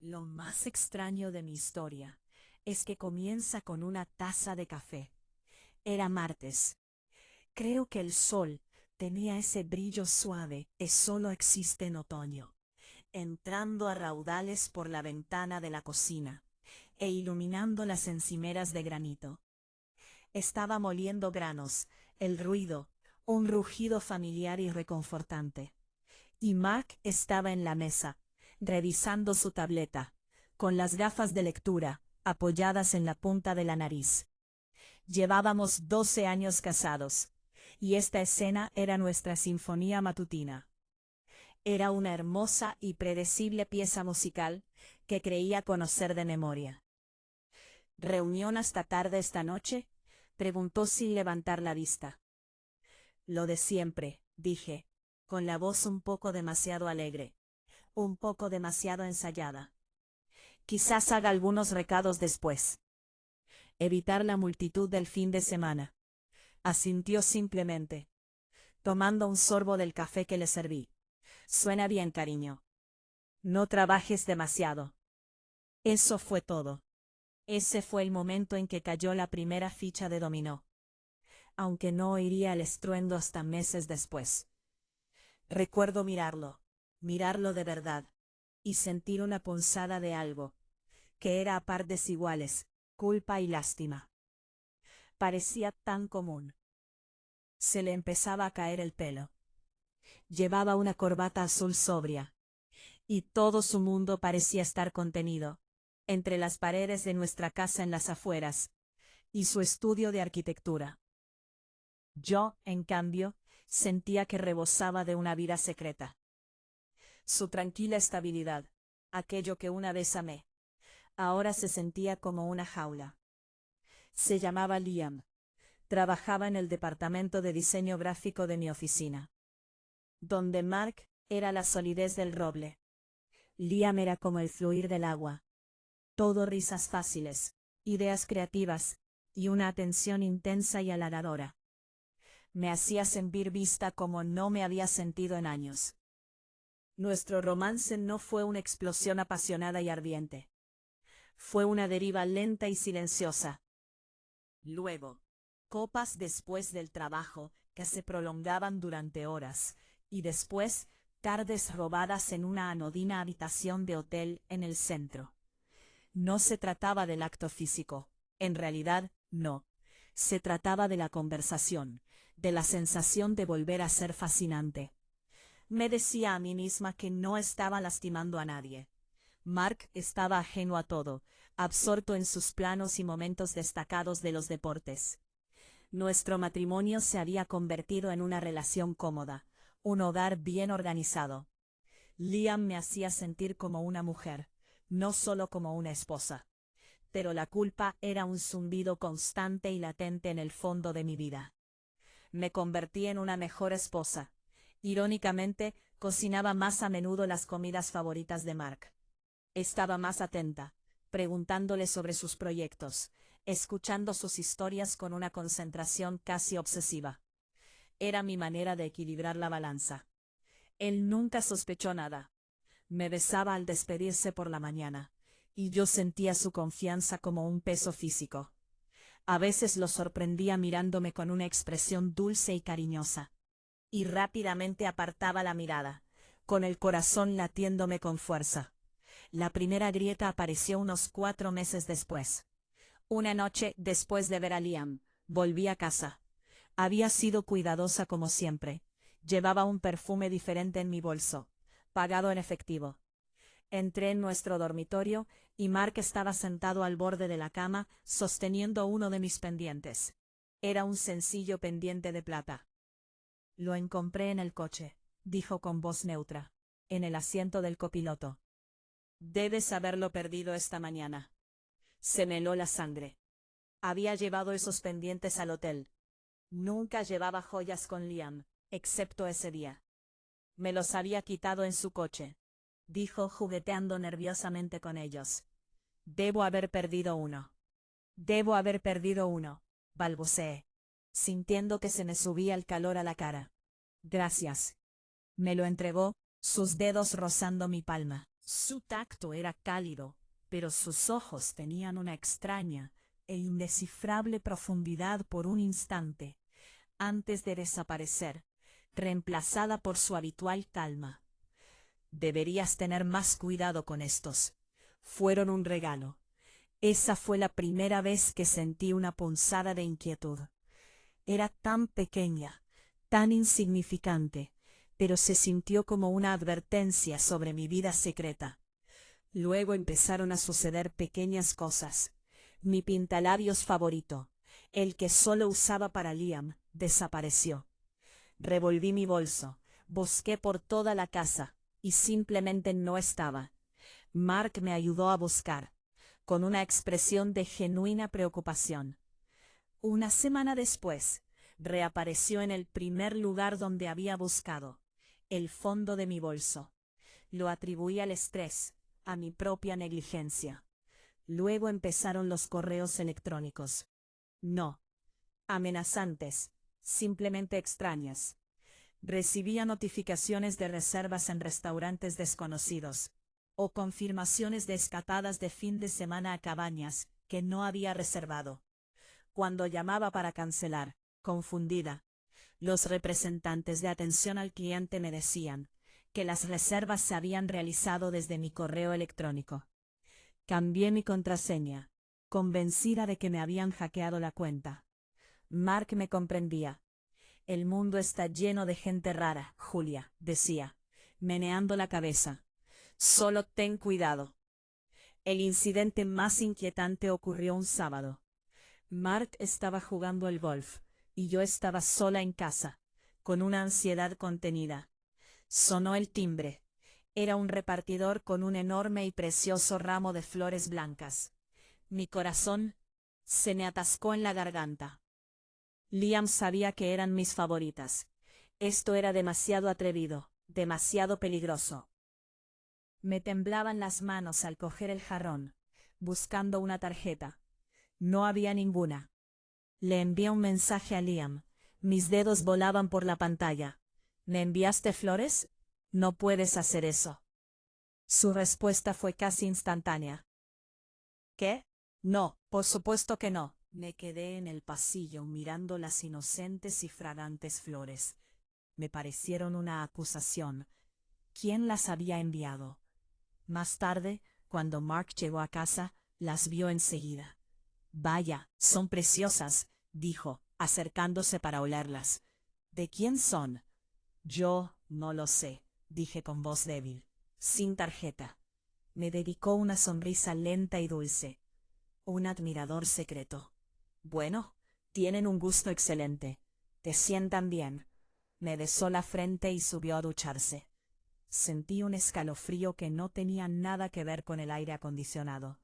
Lo más extraño de mi historia es que comienza con una taza de café. Era martes. Creo que el sol tenía ese brillo suave que solo existe en otoño, entrando a raudales por la ventana de la cocina e iluminando las encimeras de granito. Estaba moliendo granos, el ruido, un rugido familiar y reconfortante. Y Mark estaba en la mesa, revisando su tableta, con las gafas de lectura apoyadas en la punta de la nariz. Llevábamos 12 años casados, y esta escena era nuestra sinfonía matutina. Era una hermosa y predecible pieza musical que creía conocer de memoria. ¿Reunión hasta tarde esta noche?, preguntó sin levantar la vista. Lo de siempre, dije, con la voz un poco demasiado alegre, un poco demasiado ensayada. Quizás haga algunos recados después. Evitar la multitud del fin de semana. Asintió simplemente, tomando un sorbo del café que le serví. Suena bien, cariño. No trabajes demasiado. Eso fue todo. Ese fue el momento en que cayó la primera ficha de dominó, aunque no oiría el estruendo hasta meses después. Recuerdo mirarlo de verdad, y sentir una punzada de algo, que era a par desiguales, culpa y lástima. Parecía tan común. Se le empezaba a caer el pelo. Llevaba una corbata azul sobria, y todo su mundo parecía estar contenido entre las paredes de nuestra casa en las afueras y su estudio de arquitectura. Yo, en cambio, sentía que rebosaba de una vida secreta. Su tranquila estabilidad, aquello que una vez amé, ahora se sentía como una jaula. Se llamaba Liam. Trabajaba en el departamento de diseño gráfico de mi oficina, donde Mark era la solidez del roble. Liam era como el fluir del agua. Todo risas fáciles, ideas creativas, y una atención intensa y halagadora. Me hacía sentir vista como no me había sentido en años. Nuestro romance no fue una explosión apasionada y ardiente. Fue una deriva lenta y silenciosa. Luego, copas después del trabajo que se prolongaban durante horas, y después, tardes robadas en una anodina habitación de hotel en el centro. No se trataba del acto físico, en realidad, no. Se trataba de la conversación, de la sensación de volver a ser fascinante. Me decía a mí misma que no estaba lastimando a nadie. Mark estaba ajeno a todo, absorto en sus planos y momentos destacados de los deportes. Nuestro matrimonio se había convertido en una relación cómoda, un hogar bien organizado. Liam me hacía sentir como una mujer, no solo como una esposa. Pero la culpa era un zumbido constante y latente en el fondo de mi vida. Me convertí en una mejor esposa. Irónicamente, cocinaba más a menudo las comidas favoritas de Mark. Estaba más atenta, preguntándole sobre sus proyectos, escuchando sus historias con una concentración casi obsesiva. Era mi manera de equilibrar la balanza. Él nunca sospechó nada. Me besaba al despedirse por la mañana, y yo sentía su confianza como un peso físico. A veces lo sorprendía mirándome con una expresión dulce y cariñosa, y rápidamente apartaba la mirada, con el corazón latiéndome con fuerza. La primera grieta apareció unos 4 meses después. Una noche, después de ver a Liam, volví a casa. Había sido cuidadosa como siempre. Llevaba un perfume diferente en mi bolso, pagado en efectivo. Entré en nuestro dormitorio, y Mark estaba sentado al borde de la cama, sosteniendo uno de mis pendientes. Era un sencillo pendiente de plata. Lo encontré en el coche, dijo con voz neutra, en el asiento del copiloto. Debes haberlo perdido esta mañana. Se me heló la sangre. Había llevado esos pendientes al hotel. Nunca llevaba joyas con Liam, excepto ese día. Me los había quitado en su coche, dijo jugueteando nerviosamente con ellos. Debo haber perdido uno. Debo haber perdido uno, balbuceé, sintiendo que se me subía el calor a la cara. Gracias. Me lo entregó, sus dedos rozando mi palma. Su tacto era cálido, pero sus ojos tenían una extraña e indescifrable profundidad por un instante, antes de desaparecer, reemplazada por su habitual calma. Deberías tener más cuidado con estos. Fueron un regalo. Esa fue la primera vez que sentí una punzada de inquietud. Era tan pequeña, tan insignificante, pero se sintió como una advertencia sobre mi vida secreta. Luego empezaron a suceder pequeñas cosas. Mi pintalabios favorito, el que solo usaba para Liam, desapareció. Revolví mi bolso, busqué por toda la casa, y simplemente no estaba. Mark me ayudó a buscar, con una expresión de genuina preocupación. Una semana después, reapareció en el primer lugar donde había buscado, el fondo de mi bolso. Lo atribuí al estrés, a mi propia negligencia. Luego empezaron los correos electrónicos. No amenazantes, simplemente extrañas. Recibía notificaciones de reservas en restaurantes desconocidos, o confirmaciones de escapadas de fin de semana a cabañas que no había reservado. Cuando llamaba para cancelar, confundida, los representantes de atención al cliente me decían que las reservas se habían realizado desde mi correo electrónico. Cambié mi contraseña, convencida de que me habían hackeado la cuenta. Mark me comprendía. El mundo está lleno de gente rara, Julia, decía, meneando la cabeza. Solo ten cuidado. El incidente más inquietante ocurrió un sábado. Mark estaba jugando al golf, y yo estaba sola en casa, con una ansiedad contenida. Sonó el timbre. Era un repartidor con un enorme y precioso ramo de flores blancas. Mi corazón se me atascó en la garganta. Liam sabía que eran mis favoritas. Esto era demasiado atrevido, demasiado peligroso. Me temblaban las manos al coger el jarrón, buscando una tarjeta. No había ninguna. Le envié un mensaje a Liam. Mis dedos volaban por la pantalla. ¿Me enviaste flores? No puedes hacer eso. Su respuesta fue casi instantánea. ¿Qué? No, por supuesto que no. Me quedé en el pasillo mirando las inocentes y fragantes flores. Me parecieron una acusación. ¿Quién las había enviado? Más tarde, cuando Mark llegó a casa, las vio enseguida. Vaya, son preciosas, dijo, acercándose para olerlas. ¿De quién son? Yo no lo sé, dije con voz débil, sin tarjeta. Me dedicó una sonrisa lenta y dulce. Un admirador secreto. Bueno, tienen un gusto excelente. Te sientan bien. Me besó la frente y subió a ducharse. Sentí un escalofrío que no tenía nada que ver con el aire acondicionado.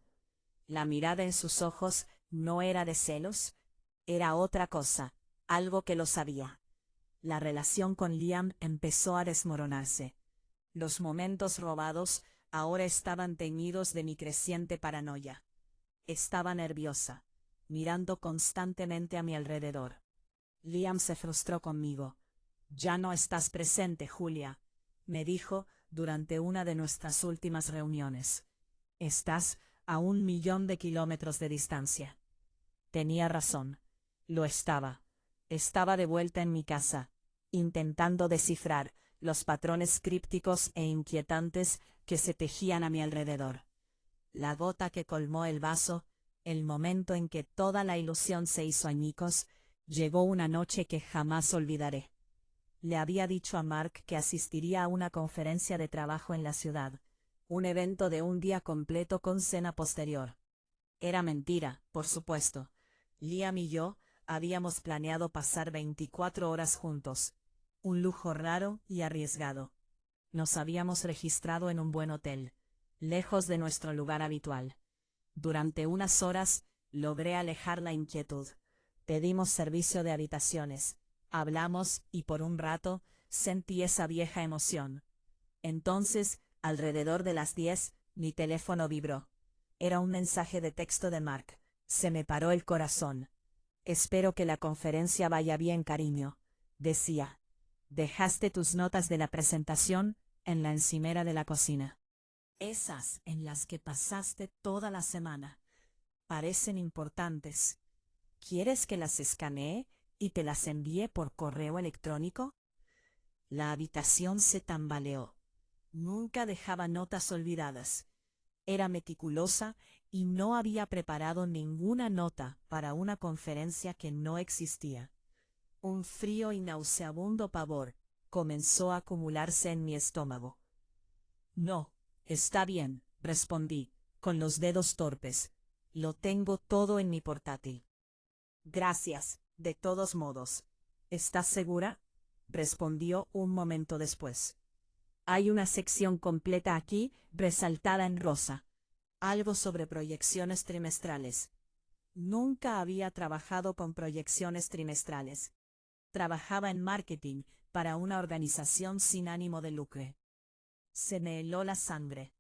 La mirada en sus ojos no era de celos, era otra cosa, algo que lo sabía. La relación con Liam empezó a desmoronarse. Los momentos robados ahora estaban teñidos de mi creciente paranoia. Estaba nerviosa, mirando constantemente a mi alrededor. Liam se frustró conmigo. Ya no estás presente, Julia, me dijo durante una de nuestras últimas reuniones. Estás a 1.000.000 de kilómetros de distancia. Tenía razón. Lo estaba. Estaba de vuelta en mi casa, intentando descifrar los patrones crípticos e inquietantes que se tejían a mi alrededor. La gota que colmó el vaso, el momento en que toda la ilusión se hizo añicos, llegó una noche que jamás olvidaré. Le había dicho a Mark que asistiría a una conferencia de trabajo en la ciudad, un evento de un día completo con cena posterior. Era mentira, por supuesto. Liam y yo habíamos planeado pasar 24 horas juntos, un lujo raro y arriesgado. Nos habíamos registrado en un buen hotel, lejos de nuestro lugar habitual. Durante unas horas logré alejar la inquietud. Pedimos servicio de habitaciones, hablamos y por un rato sentí esa vieja emoción. Entonces, alrededor de las 10, mi teléfono vibró. Era un mensaje de texto de Mark. Se me paró el corazón. Espero que la conferencia vaya bien, cariño, decía. Dejaste tus notas de la presentación en la encimera de la cocina. Esas en las que pasaste toda la semana. Parecen importantes. ¿Quieres que las escanee y te las envíe por correo electrónico? La habitación se tambaleó. Nunca dejaba notas olvidadas. Era meticulosa y no había preparado ninguna nota para una conferencia que no existía. Un frío y nauseabundo pavor comenzó a acumularse en mi estómago. No, está bien, respondí, con los dedos torpes. Lo tengo todo en mi portátil. Gracias, de todos modos. ¿Estás segura? Respondió un momento después. Hay una sección completa aquí, resaltada en rosa. Algo sobre proyecciones trimestrales. Nunca había trabajado con proyecciones trimestrales. Trabajaba en marketing para una organización sin ánimo de lucro. Se me heló la sangre.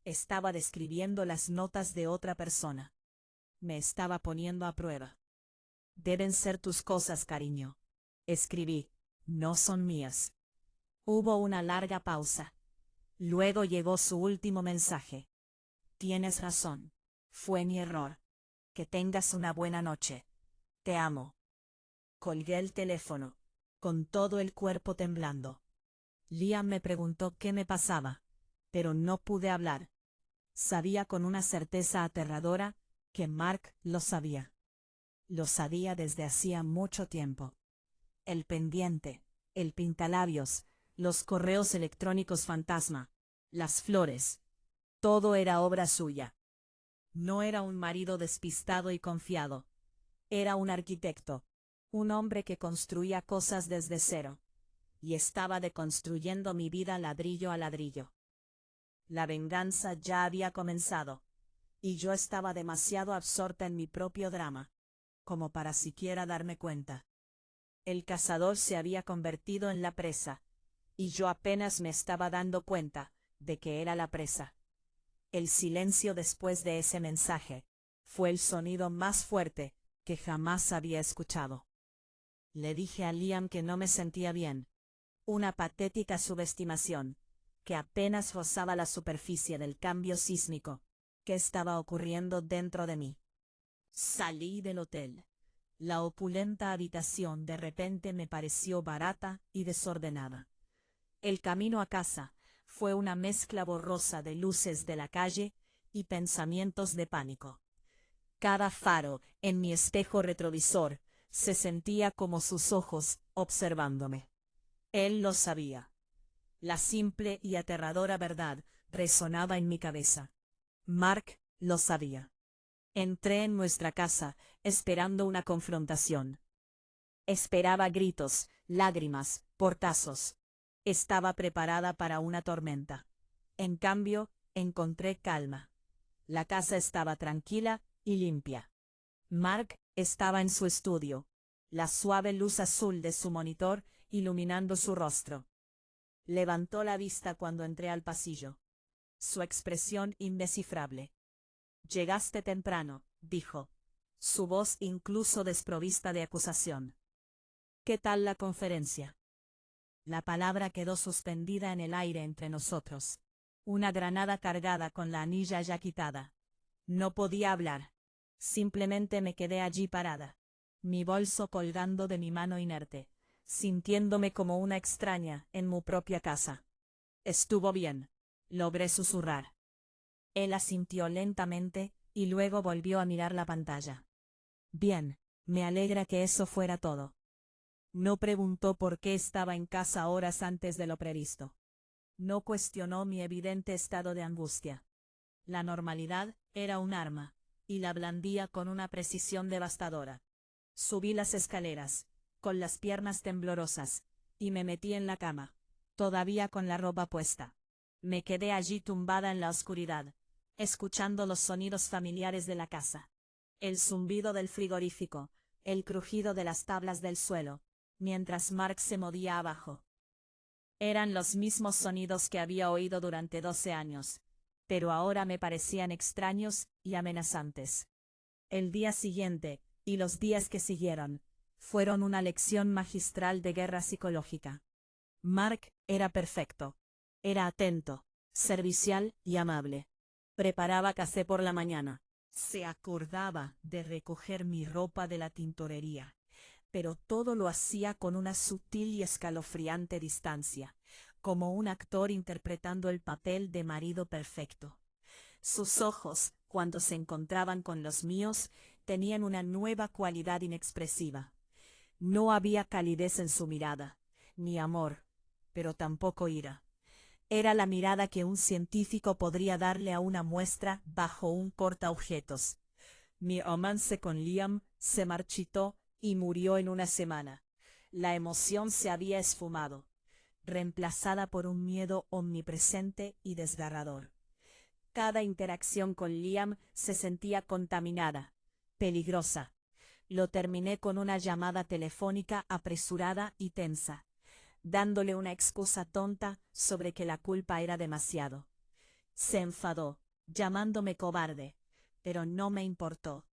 Estaba describiendo las notas de otra persona. Me estaba poniendo a prueba. Deben ser tus cosas, cariño. Escribí. No son mías. Hubo una larga pausa. Luego llegó su último mensaje. Tienes razón. Fue mi error. Que tengas una buena noche. Te amo. Colgué el teléfono, con todo el cuerpo temblando. Liam me preguntó qué me pasaba, pero no pude hablar. Sabía con una certeza aterradora que Mark lo sabía. Lo sabía desde hacía mucho tiempo. El pendiente, el pintalabios, los correos electrónicos fantasma, las flores, todo era obra suya. No era un marido despistado y confiado. Era un arquitecto, un hombre que construía cosas desde cero. Y estaba deconstruyendo mi vida ladrillo a ladrillo. La venganza ya había comenzado, y yo estaba demasiado absorta en mi propio drama, como para siquiera darme cuenta. El cazador se había convertido en la presa, y yo apenas me estaba dando cuenta de que era la presa. El silencio después de ese mensaje fue el sonido más fuerte que jamás había escuchado. Le dije a Liam que no me sentía bien. Una patética subestimación, que apenas rozaba la superficie del cambio sísmico que estaba ocurriendo dentro de mí. Salí del hotel. La opulenta habitación de repente me pareció barata y desordenada. El camino a casa fue una mezcla borrosa de luces de la calle y pensamientos de pánico. Cada faro en mi espejo retrovisor se sentía como sus ojos observándome. Él lo sabía. La simple y aterradora verdad resonaba en mi cabeza. Mark lo sabía. Entré en nuestra casa esperando una confrontación. Esperaba gritos, lágrimas, portazos. Estaba preparada para una tormenta. En cambio, encontré calma. La casa estaba tranquila y limpia. Mark estaba en su estudio, la suave luz azul de su monitor iluminando su rostro. Levantó la vista cuando entré al pasillo. Su expresión indescifrable. Llegaste temprano, dijo. Su voz incluso desprovista de acusación. ¿Qué tal la conferencia? La palabra quedó suspendida en el aire entre nosotros. Una granada cargada con la anilla ya quitada. No podía hablar. Simplemente me quedé allí parada. Mi bolso colgando de mi mano inerte, sintiéndome como una extraña en mi propia casa. Estuvo bien, logré susurrar. Él asintió lentamente, y luego volvió a mirar la pantalla. Bien, me alegra que eso fuera todo. No preguntó por qué estaba en casa horas antes de lo previsto. No cuestionó mi evidente estado de angustia. La normalidad era un arma, y la blandía con una precisión devastadora. Subí las escaleras, con las piernas temblorosas, y me metí en la cama, todavía con la ropa puesta. Me quedé allí tumbada en la oscuridad, escuchando los sonidos familiares de la casa. El zumbido del frigorífico, el crujido de las tablas del suelo, mientras Mark se movía abajo. Eran los mismos sonidos que había oído durante 12 años, pero ahora me parecían extraños y amenazantes. El día siguiente, y los días que siguieron, fueron una lección magistral de guerra psicológica. Mark era perfecto. Era atento, servicial y amable. Preparaba café por la mañana. Se acordaba de recoger mi ropa de la tintorería, pero todo lo hacía con una sutil y escalofriante distancia, como un actor interpretando el papel de marido perfecto. Sus ojos, cuando se encontraban con los míos, tenían una nueva cualidad inexpresiva. No había calidez en su mirada, ni amor, pero tampoco ira. Era la mirada que un científico podría darle a una muestra bajo un portaobjetos. Mi romance con Liam se marchitó y murió en una semana. La emoción se había esfumado, reemplazada por un miedo omnipresente y desgarrador. Cada interacción con Liam se sentía contaminada, peligrosa. Lo terminé con una llamada telefónica apresurada y tensa, dándole una excusa tonta sobre que la culpa era demasiado. Se enfadó, llamándome cobarde, pero no me importó.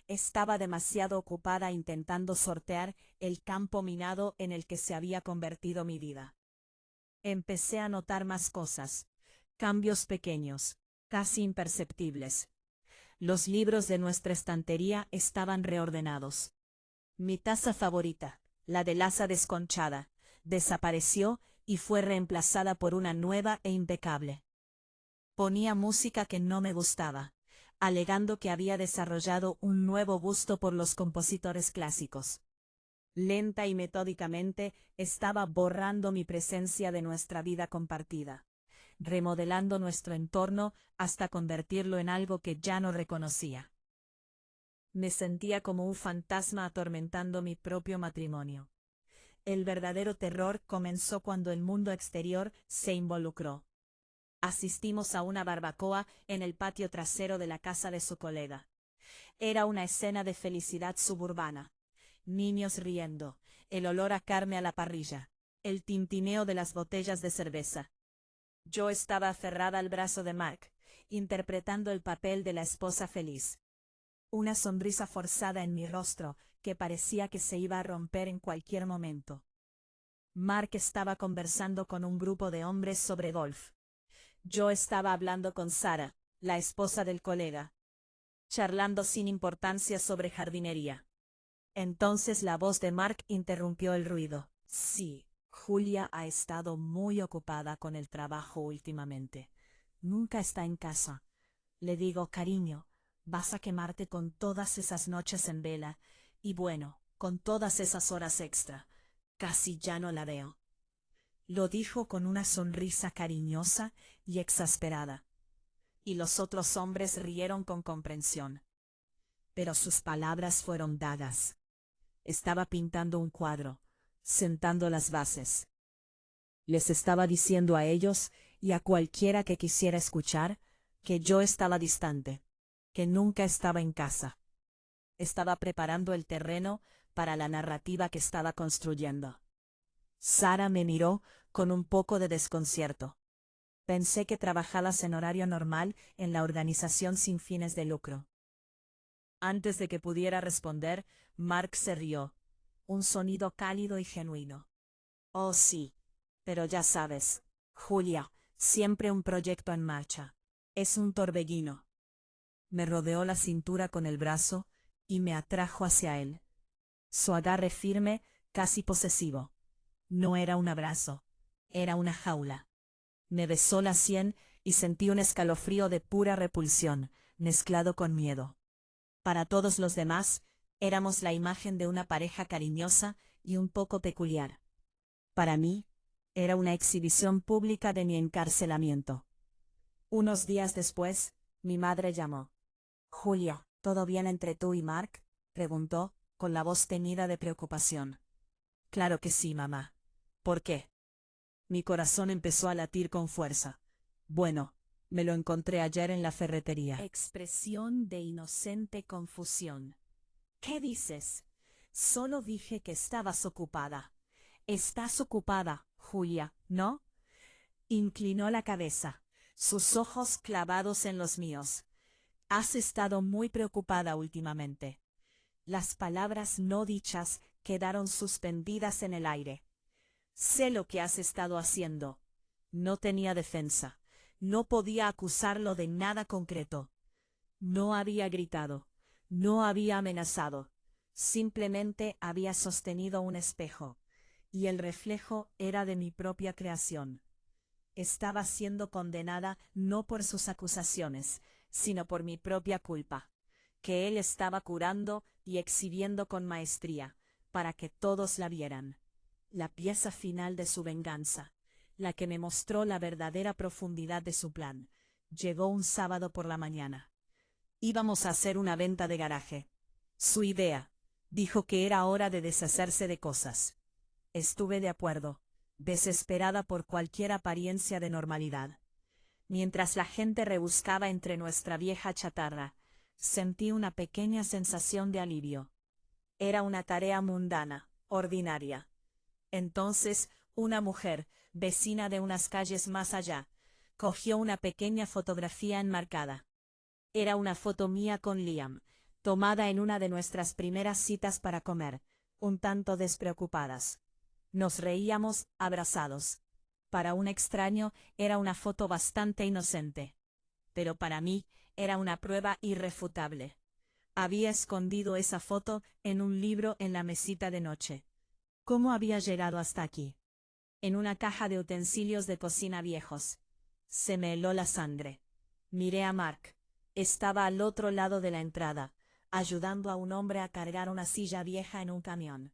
Estaba demasiado ocupada intentando sortear el campo minado en el que se había convertido mi vida. Empecé a notar más cosas, cambios pequeños, casi imperceptibles. Los libros de nuestra estantería estaban reordenados. Mi taza favorita, la del asa desconchada, desapareció y fue reemplazada por una nueva e impecable. Ponía música que no me gustaba, alegando que había desarrollado un nuevo gusto por los compositores clásicos. Lenta y metódicamente estaba borrando mi presencia de nuestra vida compartida, remodelando nuestro entorno hasta convertirlo en algo que ya no reconocía. Me sentía como un fantasma atormentando mi propio matrimonio. El verdadero terror comenzó cuando el mundo exterior se involucró. Asistimos a una barbacoa en el patio trasero de la casa de su colega. Era una escena de felicidad suburbana. Niños riendo, el olor a carne a la parrilla, el tintineo de las botellas de cerveza. Yo estaba aferrada al brazo de Mark, interpretando el papel de la esposa feliz. Una sonrisa forzada en mi rostro, que parecía que se iba a romper en cualquier momento. Mark estaba conversando con un grupo de hombres sobre golf. Yo estaba hablando con Sarah, la esposa del colega, charlando sin importancia sobre jardinería. Entonces la voz de Mark interrumpió el ruido. Sí, Julia ha estado muy ocupada con el trabajo últimamente. Nunca está en casa. Le digo, cariño, vas a quemarte con todas esas noches en vela, y bueno, con todas esas horas extra. Casi ya no la veo. Lo dijo con una sonrisa cariñosa y exasperada. Y los otros hombres rieron con comprensión. Pero sus palabras fueron dagas. Estaba pintando un cuadro, sentando las bases. Les estaba diciendo a ellos y a cualquiera que quisiera escuchar que yo estaba distante, que nunca estaba en casa. Estaba preparando el terreno para la narrativa que estaba construyendo. Sarah me miró con un poco de desconcierto. Pensé que trabajabas en horario normal en la organización sin fines de lucro. Antes de que pudiera responder, Mark se rió. Un sonido cálido y genuino. Oh sí, pero ya sabes, Julia, siempre un proyecto en marcha. Es un torbellino. Me rodeó la cintura con el brazo y me atrajo hacia él. Su agarre firme, casi posesivo. No era un abrazo, era una jaula. Me besó la sien y sentí un escalofrío de pura repulsión, mezclado con miedo. Para todos los demás, éramos la imagen de una pareja cariñosa y un poco peculiar. Para mí, era una exhibición pública de mi encarcelamiento. Unos días después, mi madre llamó. «Julia, ¿todo bien entre tú y Mark?», preguntó, con la voz teñida de preocupación. «Claro que sí, mamá. ¿Por qué?». Mi corazón empezó a latir con fuerza. «Bueno, me lo encontré ayer en la ferretería». Expresión de inocente confusión. «¿Qué dices?». «Solo dije que estabas ocupada». «Estás ocupada, Julia, ¿no?». Inclinó la cabeza, sus ojos clavados en los míos. «Has estado muy preocupada últimamente». Las palabras no dichas quedaron suspendidas en el aire. «Sé lo que has estado haciendo». No tenía defensa. No podía acusarlo de nada concreto. No había gritado, no había amenazado, simplemente había sostenido un espejo, y el reflejo era de mi propia creación. Estaba siendo condenada no por sus acusaciones, sino por mi propia culpa, que él estaba curando y exhibiendo con maestría, para que todos la vieran. La pieza final de su venganza, la que me mostró la verdadera profundidad de su plan, llegó un sábado por la mañana. Íbamos a hacer una venta de garaje. Su idea, dijo que era hora de deshacerse de cosas. Estuve de acuerdo, desesperada por cualquier apariencia de normalidad. Mientras la gente rebuscaba entre nuestra vieja chatarra, sentí una pequeña sensación de alivio. Era una tarea mundana, ordinaria. Entonces, una mujer, vecina de unas calles más allá, cogió una pequeña fotografía enmarcada. Era una foto mía con Liam, tomada en una de nuestras primeras citas para comer, un tanto despreocupadas. Nos reíamos, abrazados. Para un extraño era una foto bastante inocente. Pero para mí era una prueba irrefutable. Había escondido esa foto en un libro en la mesita de noche. ¿Cómo había llegado hasta aquí? En una caja de utensilios de cocina viejos. Se me heló la sangre. Miré a Mark. Estaba al otro lado de la entrada, ayudando a un hombre a cargar una silla vieja en un camión.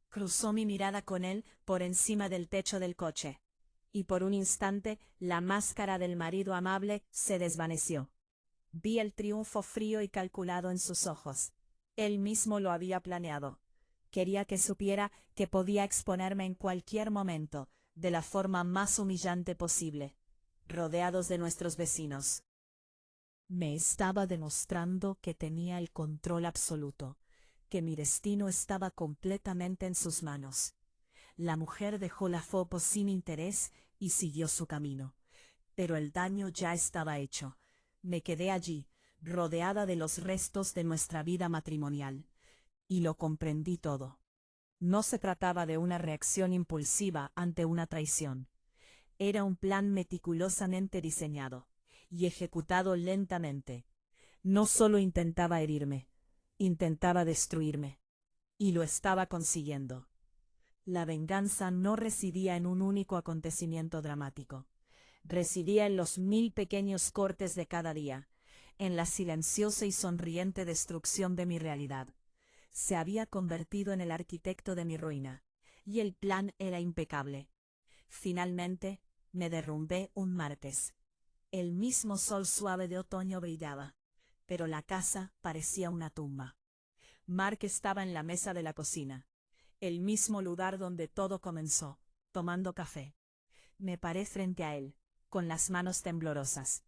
Cruzó mi mirada con él por encima del techo del coche. Y por un instante la máscara del marido amable se desvaneció. Vi el triunfo frío y calculado en sus ojos. Él mismo lo había planeado. Quería que supiera que podía exponerme en cualquier momento, de la forma más humillante posible, rodeados de nuestros vecinos. Me estaba demostrando que tenía el control absoluto, que mi destino estaba completamente en sus manos. La mujer dejó la foto sin interés y siguió su camino. Pero el daño ya estaba hecho. Me quedé allí, rodeada de los restos de nuestra vida matrimonial. Y lo comprendí todo. No se trataba de una reacción impulsiva ante una traición. Era un plan meticulosamente diseñado y ejecutado lentamente. No solo intentaba herirme, intentaba destruirme. Y lo estaba consiguiendo. La venganza no residía en un único acontecimiento dramático. Residía en los 1000 pequeños cortes de cada día, en la silenciosa y sonriente destrucción de mi realidad. Se había convertido en el arquitecto de mi ruina, y el plan era impecable. Finalmente, me derrumbé un martes. El mismo sol suave de otoño brillaba, pero la casa parecía una tumba. Mark estaba en la mesa de la cocina, el mismo lugar donde todo comenzó, tomando café. Me paré frente a él, con las manos temblorosas,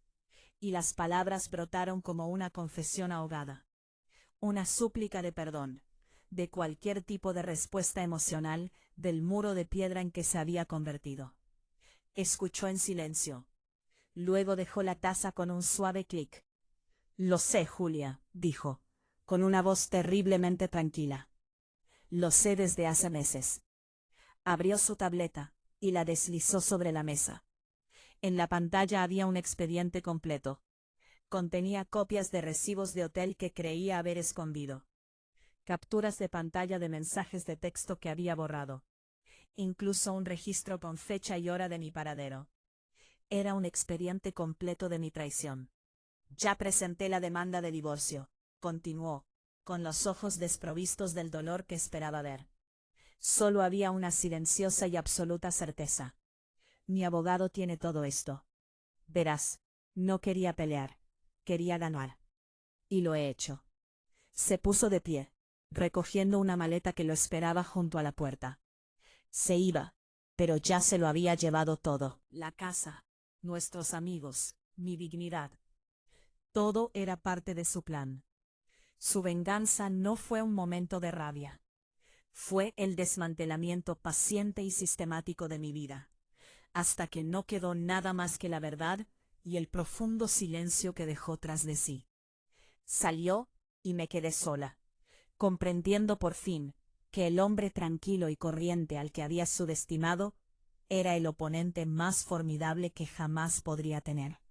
y las palabras brotaron como una confesión ahogada. Una súplica de perdón, de cualquier tipo de respuesta emocional, del muro de piedra en que se había convertido. Escuchó en silencio. Luego dejó la taza con un suave clic. «Lo sé, Julia», dijo, con una voz terriblemente tranquila. «Lo sé desde hace meses». Abrió su tableta y la deslizó sobre la mesa. En la pantalla había un expediente completo. Contenía copias de recibos de hotel que creía haber escondido. Capturas de pantalla de mensajes de texto que había borrado. Incluso un registro con fecha y hora de mi paradero. Era un expediente completo de mi traición. «Ya presenté la demanda de divorcio», continuó, con los ojos desprovistos del dolor que esperaba ver. Solo había una silenciosa y absoluta certeza. «Mi abogado tiene todo esto. Verás, no quería pelear, quería ganar. Y lo he hecho». Se puso de pie, recogiendo una maleta que lo esperaba junto a la puerta. Se iba, pero ya se lo había llevado todo. La casa, nuestros amigos, mi dignidad. Todo era parte de su plan. Su venganza no fue un momento de rabia. Fue el desmantelamiento paciente y sistemático de mi vida, hasta que no quedó nada más que la verdad y el profundo silencio que dejó tras de sí. Salió y me quedé sola, comprendiendo por fin que el hombre tranquilo y corriente al que había subestimado Era el oponente más formidable que jamás podría tener.